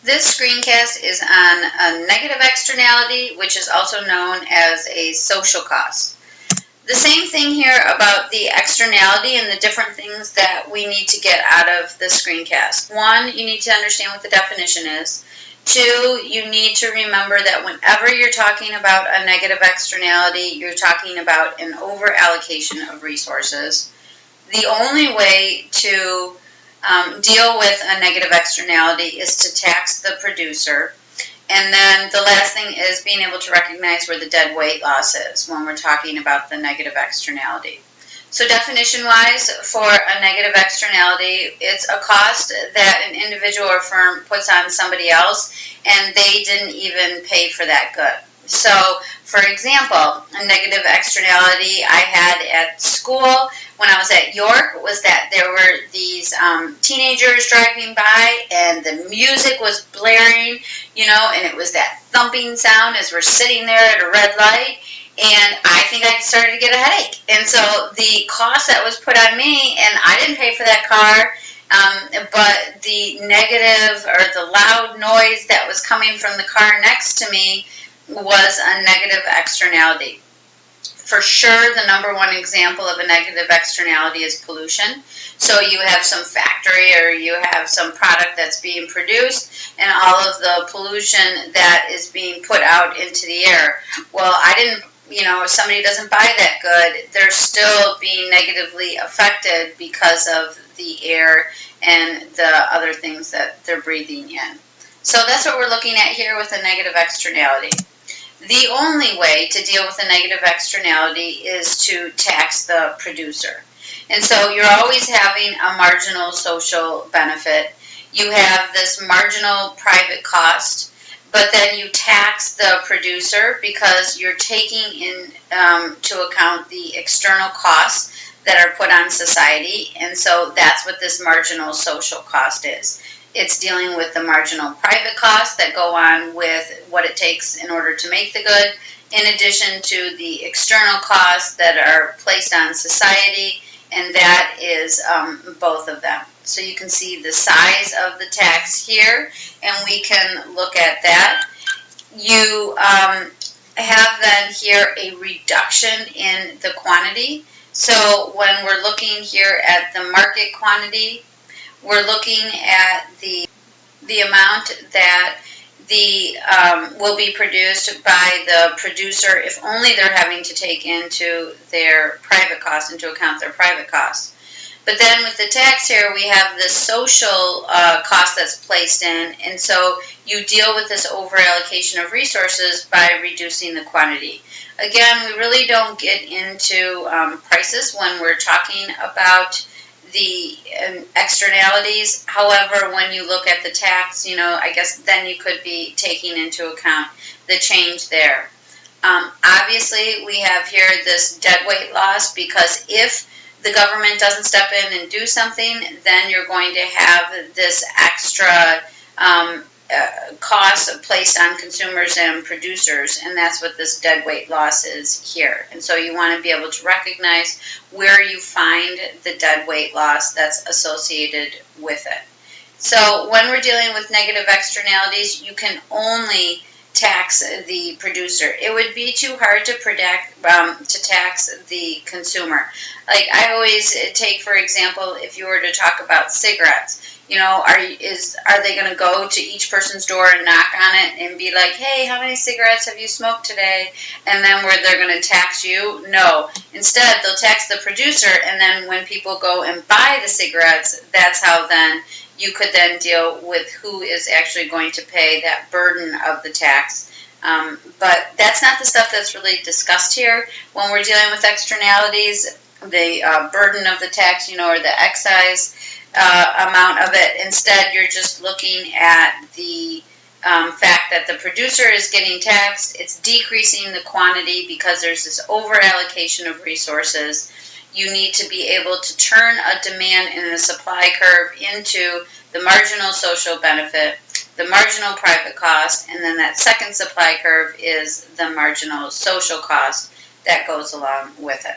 This screencast is on a negative externality, which is also known as a social cost. The same thing here about the externality and the different things that we need to get out of the screencast. One, you need to understand what the definition is. Two, you need to remember that whenever you're talking about a negative externality, you're talking about an over-allocation of resources. The only way to deal with a negative externality is to tax the producer. And then the last thing is being able to recognize where the dead weight loss is when we're talking about the negative externality. So definition-wise, for a negative externality, it's a cost that an individual or firm puts on somebody else, and they didn't even pay for that good. So, for example, a negative externality I had at school when I was at York was that there were these teenagers driving by, and the music was blaring, and it was that thumping sound as we're sitting there at a red light. And I think I started to get a headache. And so the cost that was put on me, and I didn't pay for that car, but the negative or the loud noise that was coming from the car next to me was a negative externality. For sure, the number one example of a negative externality is pollution. So you have some factory or you have some product that's being produced and all of the pollution that is being put out into the air. Well, if somebody doesn't buy that good, they're still being negatively affected because of the air and the other things that they're breathing in. So that's what we're looking at here with a negative externality. The only way to deal with a negative externality is to tax the producer. And so you're always having a marginal social benefit. You have this marginal private cost, but then you tax the producer because you're taking into account the external costs that are put on society. And so that's what this marginal social cost is. It's dealing with the marginal private costs that go on with what it takes in order to make the good, in addition to the external costs that are placed on society, and that is both of them. So you can see the size of the tax here, and we can look at that. You have then here a reduction in the quantity. So when we're looking here at the market quantity, we're looking at the amount that will be produced by the producer if only they're having to take into their private costs, into account their private costs. But then with the tax here, we have the social cost that's placed in, and so you deal with this over-allocation of resources by reducing the quantity. Again, we really don't get into prices when we're talking about the externalities. However, when you look at the tax, I guess then you could be taking into account the change there. Obviously, we have here this deadweight loss, because if the government doesn't step in and do something, then you're going to have this extra cost placed on consumers and producers, and that's what this deadweight loss is here. And so you want to be able to recognize where you find the deadweight loss that's associated with it. So when we're dealing with negative externalities, you can only tax the producer. It would be too hard to tax the consumer. Like I always take, for example, if you were to talk about cigarettes, are they going to go to each person's door and knock on it and be like, hey, how many cigarettes have you smoked today? And then where they're going to tax you? No. Instead, they'll tax the producer, and then when people go and buy the cigarettes, that's how then you could then deal with who is actually going to pay that burden of the tax. But that's not the stuff that's really discussed here. When we're dealing with externalities, the burden of the tax, or the excise amount of it. Instead, you're just looking at the fact that the producer is getting taxed. It's decreasing the quantity because there's this over-allocation of resources. You need to be able to turn a demand and a supply curve into the marginal social benefit, the marginal private cost, and then that second supply curve is the marginal social cost that goes along with it.